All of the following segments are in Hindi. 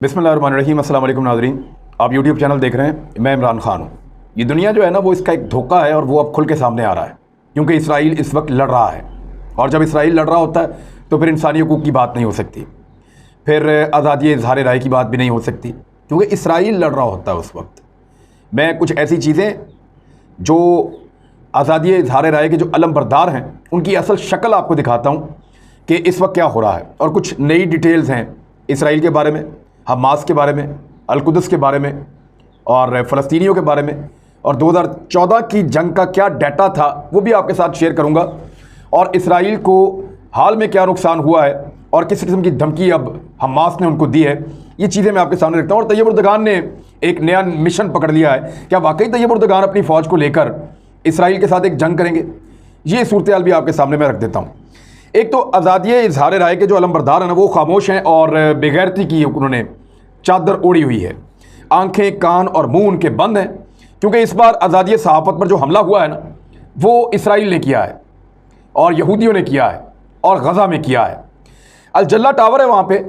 बिस्मिल्लाहिर्रहमानिर्रहीम। अस्सलाम वालेकुम नाज़रीन, आप यूट्यूब चैनल देख रहे हैं। मैं इमरान खान हूँ। ये दुनिया जो है ना, वो इसका एक धोखा है और वो अब खुल के सामने आ रहा है, क्योंकि इसराइल इस वक्त लड़ रहा है। और जब इसराइल लड़ रहा होता है तो फिर इंसानी हकूक़ की बात नहीं हो सकती, फिर आज़ादी इज़हार राय की बात भी नहीं हो सकती, क्योंकि इसराइल लड़ रहा होता है उस वक्त। मैं कुछ ऐसी चीज़ें जो आज़ादी इज़हार राय के जो अलमबरदार हैं उनकी असल शक्ल आपको दिखाता हूँ कि इस वक्त क्या हो रहा है। और कुछ नई डिटेल्स हैं इसराइल के बारे में, हमास के बारे में, अल-कुद्स के बारे में और फ़लस्तीनियों के बारे में, और 2014 की जंग का क्या डाटा था वो भी आपके साथ शेयर करूंगा। और इसराइल को हाल में क्या नुकसान हुआ है और किस किस्म की धमकी अब हमास ने उनको दी है, ये चीज़ें मैं आपके सामने रखता हूँ। और तैयब उर्दगान ने एक नया मिशन पकड़ लिया है। क्या वाकई तैयब उर्दगान अपनी फ़ौज को लेकर इसराइल के साथ एक जंग करेंगे? ये सूरत हाल भी आपके सामने मैं रख देता हूँ। एक तो आज़ादी इज़हार राय के जो अलमबरदार हैं ना, वो खामोश हैं और बेगैरती की उन्होंने चादर ओढ़ी हुई है। आंखें, कान और मुंह उनके बंद हैं, क्योंकि इस बार आज़ादी सहाफ़त पर जो हमला हुआ है ना, वो इसराइल ने किया है और यहूदियों ने किया है और गज़ा में किया है। अल जल्ला टावर है वहाँ पे,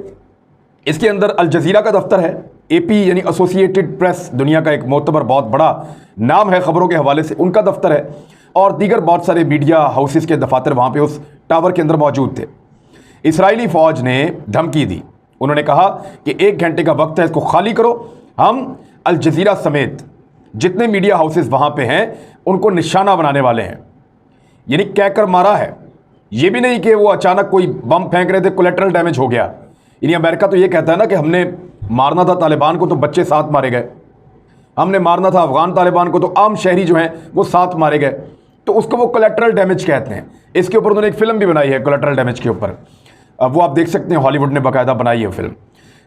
इसके अंदर अल जज़ीरा का दफ्तर है। AP यानी एसोसिएटेड प्रेस, दुनिया का एक मोतबर बहुत बड़ा नाम है खबरों के हवाले से, उनका दफ्तर है। और दीगर बहुत सारे मीडिया हाउसेस के दफातर वहाँ पे उस टावर के अंदर मौजूद थे। इसराइली फ़ौज ने धमकी दी। उन्होंने कहा कि 1 घंटे का वक्त है, इसको खाली करो। हम अल जज़ीरा समेत जितने मीडिया हाउसेस वहाँ पे हैं उनको निशाना बनाने वाले हैं। यानी कहकर मारा है, ये भी नहीं कि वो अचानक कोई बम फेंक रहे थे, कोलेटरल डैमेज हो गया। यानी अमेरिका तो ये कहता है ना कि हमने मारना था तालिबान को तो बच्चे 7 मारे गए, हमने मारना था अफगान तालिबान को तो आम शहरी जो हैं वो 7 मारे गए, तो उसको वो कोलेटरल डैमेज कहते हैं। इसके ऊपर उन्होंने एक फ़िल्म भी बनाई है कोलेटरल डैमेज के ऊपर, अब वो आप देख सकते हैं, हॉलीवुड ने बाकायदा बनाई है फिल्म।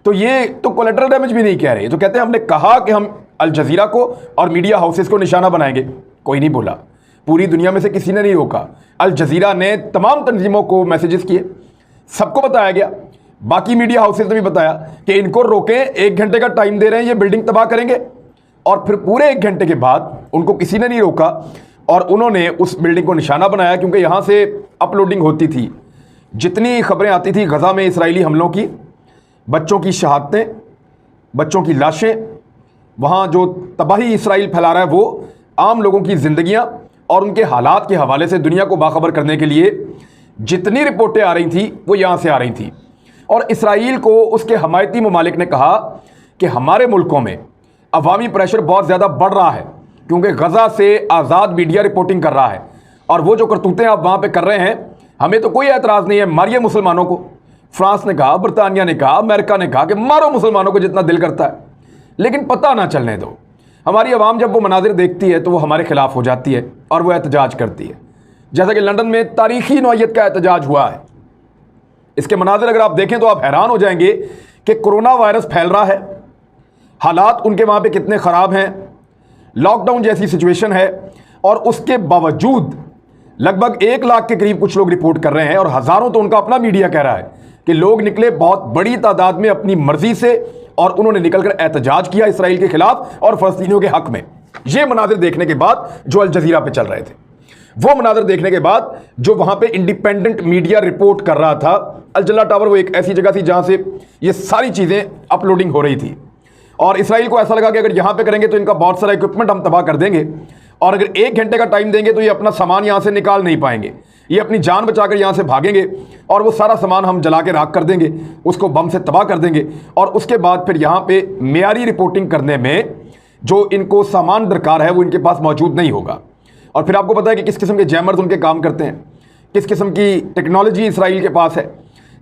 तो ये तो कोलेटरल डैमेज भी नहीं कह रहे, तो कहते हैं हमने कहा कि हम अल जज़ीरा को और मीडिया हाउसेस को निशाना बनाएंगे। कोई नहीं बोला, पूरी दुनिया में से किसी ने नहीं रोका। अल जज़ीरा ने तमाम तंजीमों को मैसेजेस किए, सबको बताया गया, बाकी मीडिया हाउसेस ने भी बताया कि इनको रोकें, 1 घंटे का टाइम दे रहे हैं, ये बिल्डिंग तबाह करेंगे। और फिर पूरे 1 घंटे के बाद उनको किसी ने नहीं रोका और उन्होंने उस बिल्डिंग को निशाना बनाया, क्योंकि यहाँ से अपलोडिंग होती थी, जितनी खबरें आती थी गज़ा में इसराइली हमलों की, बच्चों की शहादतें, बच्चों की लाशें, वहाँ जो तबाही इसराइल फैला रहा है, वो आम लोगों की ज़िंदगियाँ और उनके हालात के हवाले से दुनिया को बाखबर करने के लिए जितनी रिपोर्टें आ रही थी वो यहाँ से आ रही थी। और इसराइल को उसके हमायती ममालिक ने कहा कि हमारे मुल्कों में अवामी प्रेशर बहुत ज़्यादा बढ़ रहा है, क्योंकि गज़ा से आज़ाद मीडिया रिपोर्टिंग कर रहा है और वो जो करतूतें आप वहाँ पे कर रहे हैं, हमें तो कोई एतराज़ नहीं है, मारिए मुसलमानों को। फ्रांस ने कहा, बरतानिया ने कहा, अमेरिका ने कहा कि मारो मुसलमानों को जितना दिल करता है, लेकिन पता ना चलने दो। हमारी आवाम जब वो मनाजिर देखती है तो वो हमारे खिलाफ हो जाती है और वो एहतजाज करती है, जैसा कि लंदन में तारीखी नौयत का एहतजाज हुआ है। इसके मनाजिर अगर आप देखें तो आप हैरान हो जाएंगे कि कोरोना वायरस फैल रहा है, हालात उनके वहाँ पे कितने ख़राब हैं, लॉकडाउन जैसी सिचुएशन है, और उसके बावजूद लगभग 1 लाख के करीब कुछ लोग रिपोर्ट कर रहे हैं और हज़ारों तो उनका अपना मीडिया कह रहा है कि लोग निकले बहुत बड़ी तादाद में अपनी मर्जी से और उन्होंने निकलकर एहतजाज किया इसराइल के खिलाफ और फ़लस्तीनियों के हक़ में। ये मनाजिर देखने के बाद जो अल जज़ीरा पे चल रहे थे, वो मनाजिर देखने के बाद जो वहाँ पे इंडिपेंडेंट मीडिया रिपोर्ट कर रहा था, अल जल्ला टावर वो एक ऐसी जगह थी जहाँ से ये सारी चीज़ें अपलोडिंग हो रही थी। और इसराइल को ऐसा लगा कि अगर यहाँ पे करेंगे तो इनका बहुत सारा इक्विपमेंट हम तबाह कर देंगे, और अगर 1 घंटे का टाइम देंगे तो ये अपना सामान यहाँ से निकाल नहीं पाएंगे, ये अपनी जान बचाकर यहाँ से भागेंगे और वो सारा सामान हम जला के राख कर देंगे, उसको बम से तबाह कर देंगे। और उसके बाद फिर यहाँ पे मेयारी रिपोर्टिंग करने में जो इनको सामान दरकार है वो इनके पास मौजूद नहीं होगा। और फिर आपको पता है कि किस किस्म के जैमर्स उनके काम करते हैं, किस किस्म की टेक्नोलॉजी इसराइल के पास है।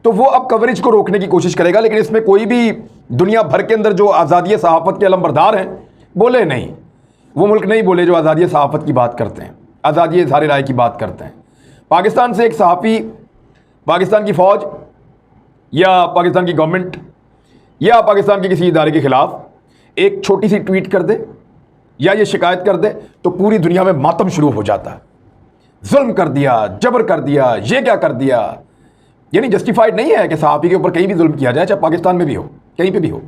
तो वो अब कवरेज को रोकने की कोशिश करेगा, लेकिन इसमें कोई भी दुनिया भर के अंदर जो आज़ादी सहाफ़त के अलमबरदार हैं बोले नहीं, वो मुल्क नहीं बोले जो आज़ादी सहाफ़त की बात करते हैं, आज़ादी इज़हार राय की बात करते हैं। पाकिस्तान से एक सहाफ़ी पाकिस्तान की फ़ौज या पाकिस्तान की गवर्नमेंट या पाकिस्तान के किसी इदारे के ख़िलाफ़ एक छोटी सी ट्वीट कर दे या ये शिकायत कर दे तो पूरी दुनिया में मातम शुरू हो जाता है। जुल्म कर दिया, जबर कर दिया, ये क्या कर दिया। यानी जस्टिफाइड नहीं है कि सहाफ़ी के ऊपर कहीं भी जुल्म किया जाए, चाहे पाकिस्तान में भी हो, कहीं पे भी हो।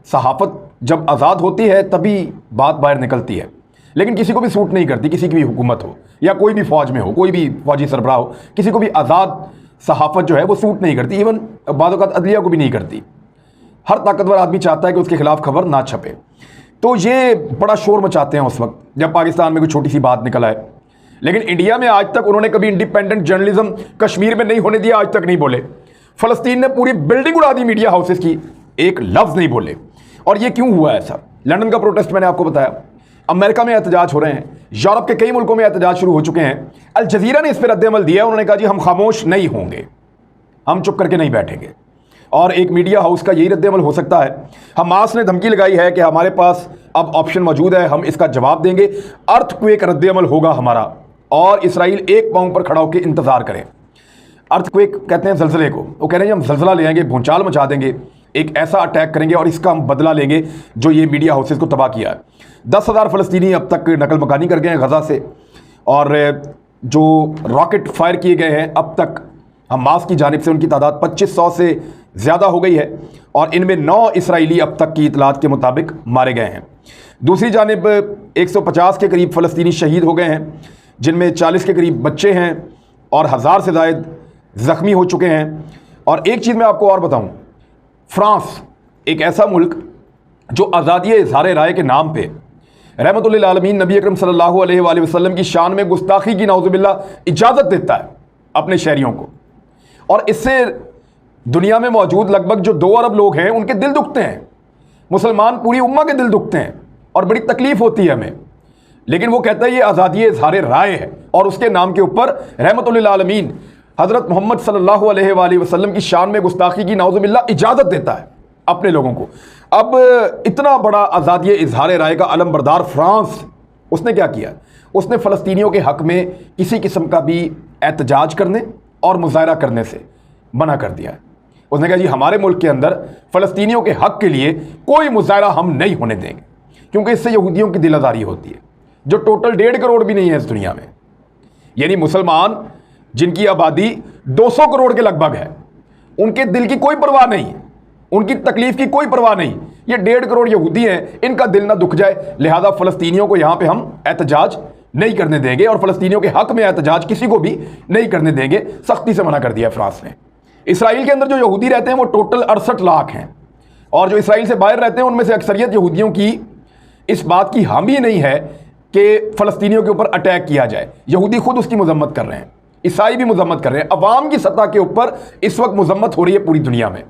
सहाफ़त जब आज़ाद होती है तभी बात बाहर निकलती है, लेकिन किसी को भी सूट नहीं करती, किसी की भी हुकूमत हो या कोई भी फ़ौज में हो, कोई भी फ़ौजी सरबराह हो, किसी को भी आज़ाद सहाफ़त जो है वो सूट नहीं करती, इवन बाद औक़ात अदलिया को भी नहीं करती। हर ताकतवर आदमी चाहता है कि उसके खिलाफ खबर ना छपे। तो ये बड़ा शोर मचाते हैं उस वक्त जब पाकिस्तान में कोई छोटी सी बात निकल आए। लेकिन इंडिया में आज तक उन्होंने कभी इंडिपेंडेंट जर्नलिज्म कश्मीर में नहीं होने दिया, आज तक नहीं बोले। फ़लस्तीन ने पूरी बिल्डिंग उड़ा दी मीडिया हाउसेस की, एक लफ्ज़ नहीं बोले। और ये क्यों हुआ ऐसा? लंदन का प्रोटेस्ट मैंने आपको बताया, अमेरिका में एहतजाज हो रहे हैं, यूरोप के कई मुल्कों में एहतजाज शुरू हो चुके हैं। अल जज़ीरा ने इस पर रद्द-ए-अमल दिया, उन्होंने कहा जी हम खामोश नहीं होंगे, हम चुप करके नहीं बैठेंगे। और एक मीडिया हाउस का यही रद्द-ए-अमल हो सकता है। हमास ने धमकी लगाई है कि हमारे पास अब ऑप्शन मौजूद है, हम इसका जवाब देंगे, अर्थक्वेक रद्द-ए-अमल होगा हमारा, और इसराइल एक पाँव पर खड़ा होकर इंतजार करें। अर्थक्वेक कहते हैं जल्जले को, वो कह रहे हैं हम जल्जला ले आएंगे, भूचाल मचा देंगे, एक ऐसा अटैक करेंगे और इसका हम बदला लेंगे जो ये मीडिया हाउसेस को तबाह किया है। 10,000 फ़लस्तीनी अब तक नकल मकानी कर गए हैं गज़ा से, और जो रॉकेट फायर किए गए हैं अब तक हमास की जानिब से उनकी तादाद 2500 से ज़्यादा हो गई है, और इनमें 9 इसराइली अब तक की इतलात के मुताबिक मारे गए हैं। दूसरी जानिब 150 के करीब फ़लस्तीनी शहीद हो गए हैं, जिनमें 40 के करीब बच्चे हैं और 1000 से ज़ायद ज़ख्मी हो चुके हैं। और एक चीज़ मैं आपको और बताऊं, फ्रांस एक ऐसा मुल्क जो आज़ादी इज़हार राय के नाम पे रहमतुल्लिल आलमीन नबी अकरम सल्लल्लाहु अलैहि वसल्लम की शान में गुस्ताखी की नाउज़ुबिल्लाह इजाज़त देता है अपने शहरियों को, और इससे दुनिया में मौजूद लगभग जो 2 अरब लोग हैं उनके दिल दुखते हैं, मुसलमान पूरी उम्मा के दिल दुखते हैं और बड़ी तकलीफ़ होती है हमें। लेकिन वो कहता है ये आज़ादी इज़हार राय है, और उसके नाम के ऊपर रहमतुल्लिल आलमीन हज़रत मोहम्मद सल्लल्लाहु अलैहि वसल्लम की शान में गुस्ताखी की नाउज़ुबिल्लाह इजाज़त देता है अपने लोगों को। अब इतना बड़ा आज़ादी इज़हार राय का अलमबरदार फ्रांस, उसने क्या किया? उसने फ़लस्तीनियों के हक़ में किसी किस्म का भी एहतजाज करने और मुज़ाहरा करने से मना कर दिया है। उसने कहा जी हमारे मुल्क के अंदर फ़लस्तीनियों के हक़ के लिए कोई मुज़ाहरा हम नहीं होने देंगे, क्योंकि इससे यहूदियों की दिल आज़ारी होती है, जो टोटल 1.5 करोड़ भी नहीं है इस दुनिया में। यानी मुसलमान जिनकी आबादी 200 करोड़ के लगभग है, उनके दिल की कोई परवाह नहीं, उनकी तकलीफ़ की कोई परवाह नहीं। ये 1.5 करोड़ यहूदी हैं, इनका दिल ना दुख जाए, लिहाजा फ़लस्तीनियों को यहाँ पे हम एहतजाज नहीं करने देंगे, और फ़लस्तीनियों के हक़ में एहतजाज किसी को भी नहीं करने देंगे। सख्ती से मना कर दिया फ्रांस ने। इसराइल के अंदर जो यहूदी रहते हैं वो टोटल 68 लाख हैं, और जो इसराइल से बाहर रहते हैं उनमें से अक्सरियत यहूदियों की इस बात की हामी नहीं है कि फ़लस्तीनियों के ऊपर अटैक किया जाए। यहूदी खुद उसकी मजम्मत कर रहे हैं, ईसाई भी मजम्मत कर रहे हैं, अवाम की सतह के ऊपर इस वक्त मजम्मत हो रही है पूरी दुनिया में,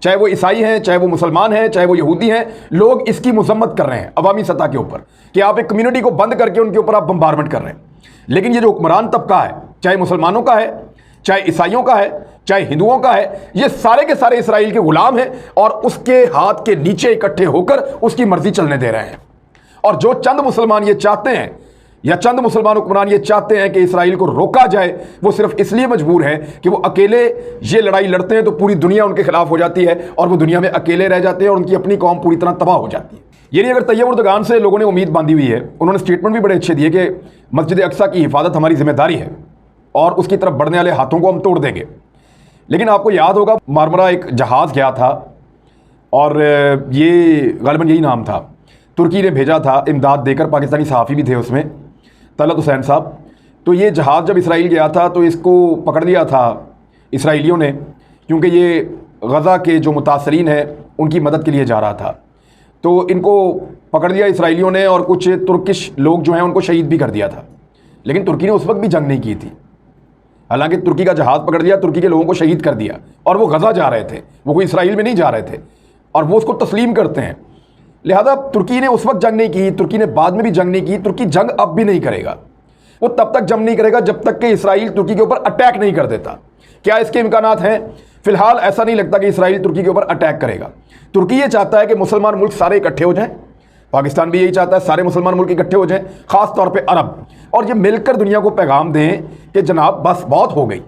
चाहे वो ईसाई हैं, चाहे वो मुसलमान हैं, चाहे वो यहूदी हैं, लोग इसकी मजम्मत कर रहे हैं अवामी सतह के ऊपर कि आप एक कम्युनिटी को बंद करके उनके ऊपर आप बम्बारमेंट कर रहे हैं। लेकिन ये जो हुक्मरान तबका है, चाहे मुसलमानों का है, चाहे ईसाइयों का है, चाहे हिंदुओं का है, ये सारे के सारे इसराइल के गुलाम हैं और उसके हाथ के नीचे इकट्ठे होकर उसकी मर्जी चलने दे रहे हैं। और जो चंद मुसलमान ये चाहते हैं, या चंद मुसलमान हुक्मरान ये चाहते हैं कि इसराइल को रोका जाए, वो सिर्फ इसलिए मजबूर हैं कि वो अकेले ये लड़ाई लड़ते हैं तो पूरी दुनिया उनके खिलाफ हो जाती है, और वो दुनिया में अकेले रह जाते हैं और उनकी अपनी कौम पूरी तरह तबाह हो जाती है। यानी अगर तैयब उर्दगान से लोगों ने उम्मीद बांधी हुई है, उन्होंने स्टेटमेंट भी बड़े अच्छे दिए कि मस्जिद अक्सा की हिफाजत हमारी जिम्मेदारी है और उसकी तरफ बढ़ने वाले हाथों को हम तोड़ देंगे। लेकिन आपको याद होगा मारमरा एक जहाज़ गया था, और ये गालिबन यही नाम था, तुर्की ने भेजा था इमदाद देकर, पाकिस्तानी सहाफ़ी भी थे उसमें, तलत हुसैन साहब। तो ये जहाज़ जब इसराइल गया था तो इसको पकड़ लिया था इसराइलियों ने, क्योंकि ये गज़ा के जो मुतासरीन हैं उनकी मदद के लिए जा रहा था। तो इनको पकड़ लिया इसराइलियों ने, और कुछ तुर्किश लोग जो हैं उनको शहीद भी कर दिया था। लेकिन तुर्की ने उस वक्त भी जंग नहीं की थी, हालांकि तुर्की का जहाज़ पकड़ लिया, तुर्की के लोगों को शहीद कर दिया, और वो गज़ा जा रहे थे, वो कोई इसराइल में नहीं जा रहे थे, और वो उसको तस्लीम करते हैं। लिहाजा तुर्की ने उस वक्त जंग नहीं की, तुर्की ने बाद में भी जंग नहीं की, तुर्की जंग अब भी नहीं करेगा। वो तब तक जंग नहीं करेगा जब तक कि इसराइल तुर्की के ऊपर अटैक नहीं कर देता। क्या इसके इम्कानात हैं? फिलहाल ऐसा नहीं लगता कि इसराइल तुर्की के ऊपर अटैक करेगा। तुर्की ये चाहता है कि मुसलमान मुल्क सारे इकट्ठे हो जाएं, पाकिस्तान भी यही चाहता है सारे मुसलमान मुल्क इकट्ठे हो जाएं, ख़ास तौर पे अरब, और ये मिलकर दुनिया को पैगाम दें कि जनाब बस बहुत हो गई,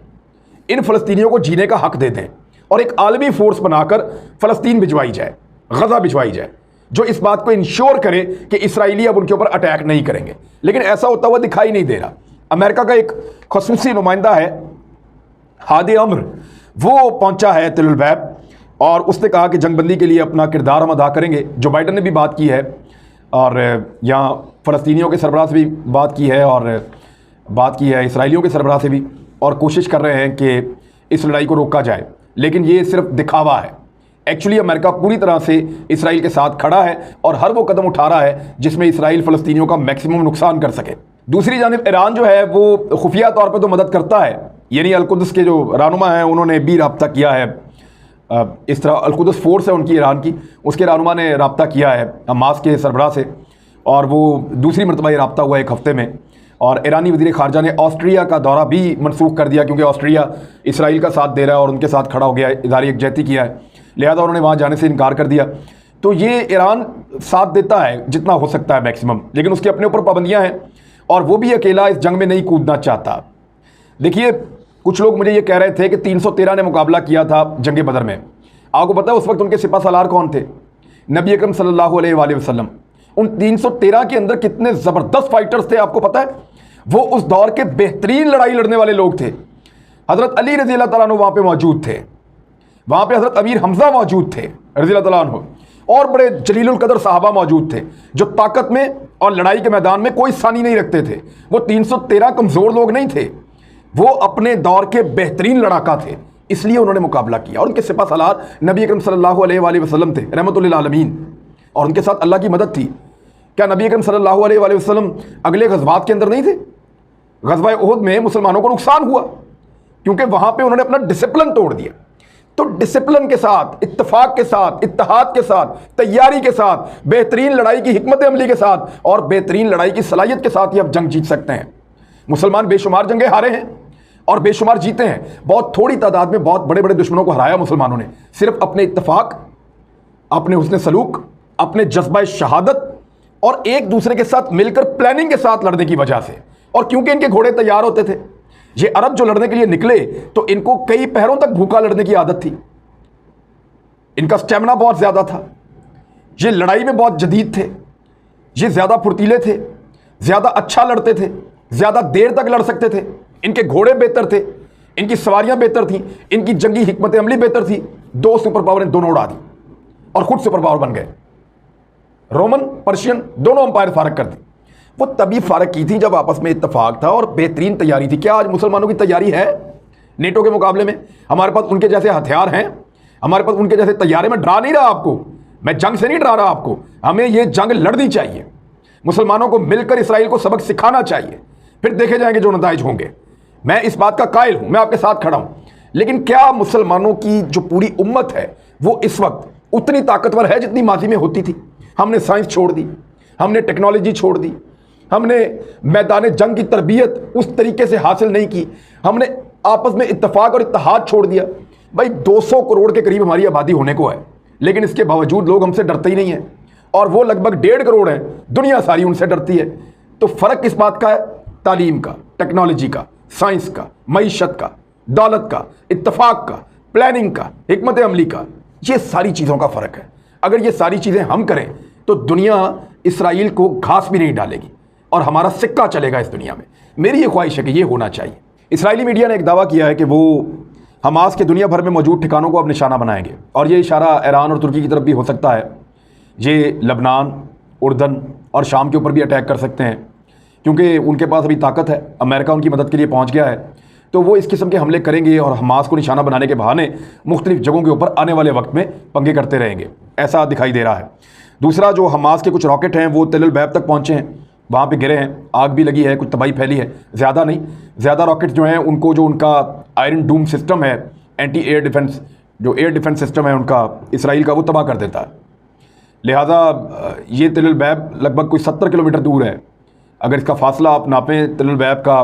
इन फ़लस्तीनियों को जीने का हक़ दे दें, और एक आलमी फ़ोर्स बनाकर फ़लस्तीन भिजवाई जाए, गज़ा भिजवाई जाए, जो इस बात को इंश्योर करे कि इसराइली अब उनके ऊपर अटैक नहीं करेंगे। लेकिन ऐसा होता हुआ दिखाई नहीं दे रहा। अमेरिका का एक ख़ुसूसी नुमाइंदा है हादी अमर, वो पहुंचा है तिल अबैब, और उसने कहा कि जंगबंदी के लिए अपना किरदार हम अदा करेंगे। जो बाइडन ने भी बात की है, और यहाँ फ़लस्तीनियों के सरबराह से भी बात की है, और बात की है इसराइलियों के सरबराह से भी, और कोशिश कर रहे हैं कि इस लड़ाई को रोका जाए। लेकिन ये सिर्फ दिखावा है, एक्चुअली अमेरिका पूरी तरह से इसराइल के साथ खड़ा है और हर वो कदम उठा रहा है जिसमें इसराइल फ़लस्तीनियों का मैक्सिमम नुकसान कर सके। दूसरी जानिब ईरान जो है वो खुफिया तौर पर तो मदद करता है, यानी अलकुदस के जो रहनुमा हैं उन्होंने भी रब्ता किया है, इस तरह अलकुदस फोर्स है उनकी ईरान की, उसके रहनुमा ने रब्ता किया है हमास के सरबराह से, और वो दूसरी मरतबा ये रब्ता हुआ एक हफ़्ते में। और ईरानी वज़ीर ख़ारजा ने ऑस्ट्रिया का दौरा भी मनसूख कर दिया क्योंकि ऑस्ट्रिया इसराइल का साथ दे रहा है और उनके साथ खड़ा हो गया, इज़हार यकजहती किया है, लिहाजा उन्होंने वहाँ जाने से इनकार कर दिया। तो ये ईरान साथ देता है जितना हो सकता है मैक्सिमम, लेकिन उसके अपने ऊपर पाबंदियाँ हैं और वो भी अकेला इस जंग में नहीं कूदना चाहता। देखिए, कुछ लोग मुझे ये कह रहे थे कि 313 ने मुकाबला किया था जंग बदर में। आपको पता है उस वक्त उनके सिपह सालार कौन थे? नबी अकरम सल्लल्लाहु अलैहि वसल्लम। उन 313 के अंदर कितने ज़बरदस्त फाइटर्स थे आपको पता है? वो उस दौर के बेहतरीन लड़ाई लड़ने वाले लोग थे। हज़रत अली रज़ी अल्लाह तआला अन्हु वहाँ पे मौजूद थे, वहाँ पे हज़रत अमीर हमज़ा मौजूद थे रज़ी अल्लाह तआला अन्हु, और बड़े जलीलुल कदर सहाबा मौजूद थे जो ताकत में और लड़ाई के मैदान में कोई सानी नहीं रखते थे। वो 313 कमज़ोर लोग नहीं थे, वो अपने दौर के बेहतरीन लड़ाका थे, इसलिए उन्होंने मुकाबला किया। और उनके सिपह सालार नबी अकरम सल्लल्लाहु अलैहि वसल्लम थे रहमतुल लिल आलमीन, और उनके साथ अल्लाह की मदद थी। क्या नबी अकरम सल्लल्लाहु अलैहि वसल्लम अगले गज़वात के अंदर नहीं थे? गज़वा उहद में मुसलमानों को नुकसान हुआ क्योंकि वहाँ पे उन्होंने अपना डिसिप्लिन तोड़ दिया। तो डिसिप्लिन के साथ, इत्तफाक के साथ, इत्तेहाद के साथ, तैयारी के साथ, बेहतरीन लड़ाई की हिकमत अमली के साथ और बेहतरीन लड़ाई की सलाहियत के साथ ही आप जंग जीत सकते हैं। मुसलमान बेशुमार जंगें हारे हैं और बेशुमार जीते हैं। बहुत थोड़ी तादाद में बहुत बड़े बड़े दुश्मनों को हराया मुसलमानों ने, सिर्फ अपने इत्तफाक, अपने हुस्न सलूक, अपने जज्बा शहादत और एक दूसरे के साथ मिलकर प्लानिंग के साथ लड़ने की वजह से। और क्योंकि इनके घोड़े तैयार होते थे, ये अरब जो लड़ने के लिए निकले तो इनको कई पहरों तक भूखा लड़ने की आदत थी, इनका स्टेमिना बहुत ज़्यादा था, ये लड़ाई में बहुत जदीद थे, ये ज़्यादा फुर्तीले थे, ज़्यादा अच्छा लड़ते थे, ज़्यादा देर तक लड़ सकते थे, इनके घोड़े बेहतर थे, इनकी सवारियाँ बेहतर थीं, इनकी जंगी हिकमत अमली बेहतर थी। दो सुपर पावर ने दोनों उड़ा दी और खुद सुपर पावर बन गए। रोमन पर्शियन दोनों अंपायर फारग कर दी। वो तभी फारग की थी जब आपस में इत्तेफाक था और बेहतरीन तैयारी थी। क्या आज मुसलमानों की तैयारी है नेटो के मुकाबले में? हमारे पास उनके जैसे हथियार हैं, हमारे पास उनके जैसे तैयारी। में डरा नहीं रहा आपको, मैं जंग से नहीं डरा रहा आपको, हमें ये जंग लड़नी चाहिए। मुसलमानों को मिलकर इसराइल को सबक सिखाना चाहिए, फिर देखे जाएंगे जो नताइज होंगे। मैं इस बात का कायल हूं, मैं आपके साथ खड़ा हूं। लेकिन क्या मुसलमानों की जो पूरी उम्मत है वो इस वक्त उतनी ताकतवर है जितनी माजी में होती थी? हमने साइंस छोड़ दी, हमने टेक्नोलॉजी छोड़ दी, हमने मैदान जंग की तरबियत उस तरीके से हासिल नहीं की, हमने आपस में इत्तेफाक और इत्तेहाद छोड़ दिया। भाई 200 करोड़ के करीब हमारी आबादी होने को है, लेकिन इसके बावजूद लोग हमसे डरते ही नहीं हैं, और वो लगभग 1.5 करोड़ हैं, दुनिया सारी उनसे डरती है। तो फ़र्क किस बात का है? तालीम का, टेक्नोलॉजी का, साइंस का, मईशत का, दौलत का, इत्तेफाक का, प्लानिंग का, हिकमत अमली का, ये सारी चीज़ों का फ़र्क है। अगर ये सारी चीज़ें हम करें तो दुनिया इसराइल को घास भी नहीं डालेगी और हमारा सिक्का चलेगा इस दुनिया में। मेरी ये ख्वाहिश है कि ये होना चाहिए। इस्राएली मीडिया ने एक दावा किया है कि वो हमास के दुनिया भर में मौजूद ठिकानों को अब निशाना बनाएंगे, और ये इशारा ईरान और तुर्की की तरफ भी हो सकता है। ये लबनान, उर्दन और शाम के ऊपर भी अटैक कर सकते हैं क्योंकि उनके पास अभी ताकत है, अमेरिका उनकी मदद के लिए पहुँच गया है। तो वो इस किस्म के हमले करेंगे और हमास को निशाना बनाने के बहाने मुख्तलिफ जगहों के ऊपर आने वाले वक्त में पंगे करते रहेंगे, ऐसा दिखाई दे रहा है। दूसरा, जो हमास के कुछ रॉकेट हैं वो तेल बैब तक पहुँचे हैं, वहाँ पे गिरे हैं, आग भी लगी है, कुछ तबाही फैली है, ज़्यादा नहीं। ज़्यादा रॉकेट जो हैं उनको, जो उनका आयरन डूम सिस्टम है, एंटी एयर डिफेंस, जो एयर डिफेंस सिस्टम है उनका इसराइल का, वो तबाह कर देता है। लिहाजा ये तेल बैब लगभग कोई 70 किलोमीटर दूर है। अगर इसका फासला आप नापें तेल बैब का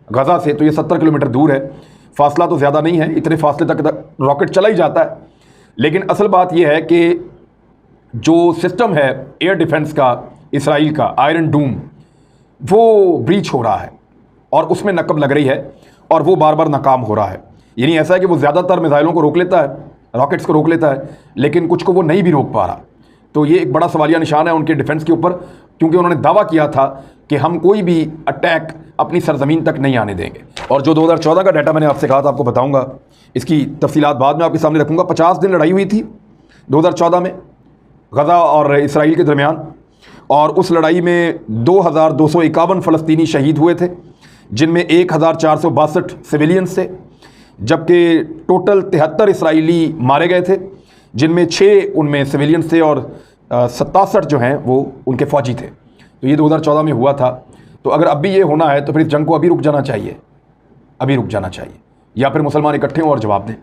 गज़ा से, तो ये 70 किलोमीटर दूर है। फासला तो ज़्यादा नहीं है, इतने फासले तक रॉकेट चला ही जाता है। लेकिन असल बात यह है कि जो सिस्टम है एयर डिफेंस का इसराइल का, आयरन डूम, वो ब्रीच हो रहा है और उसमें नकब लग रही है और वो बार बार नाकाम हो रहा है। यानी ऐसा है कि वो ज़्यादातर मिसाइलों को रोक लेता है, रॉकेट्स को रोक लेता है, लेकिन कुछ को वो नहीं भी रोक पा रहा। तो ये एक बड़ा सवालिया निशान है उनके डिफेंस के ऊपर, क्योंकि उन्होंने दावा किया था कि हम कोई भी अटैक अपनी सरजमीन तक नहीं आने देंगे। और जो 2014 का डाटा मैंने आपसे कहा था आपको बताऊंगा, इसकी तफसीलात बाद में आपके सामने रखूंगा। 50 दिन लड़ाई हुई थी 2014 में गज़ा और इसराइल के दरमियान, और उस लड़ाई में 2251 फ़लस्तीनी शहीद हुए थे, जिनमें 1462 सिविलियंस थे, जबकि टोटल 73 इसराइली मारे गए थे, जिनमें 6 उनमें सिविलियन थे और 67 जो हैं वो उनके फ़ौजी थे। तो ये 2014 में हुआ था। तो अगर अब भी ये होना है तो फिर इस जंग को अभी रुक जाना चाहिए, अभी रुक जाना चाहिए, या फिर मुसलमान इकट्ठे हों और जवाब दें।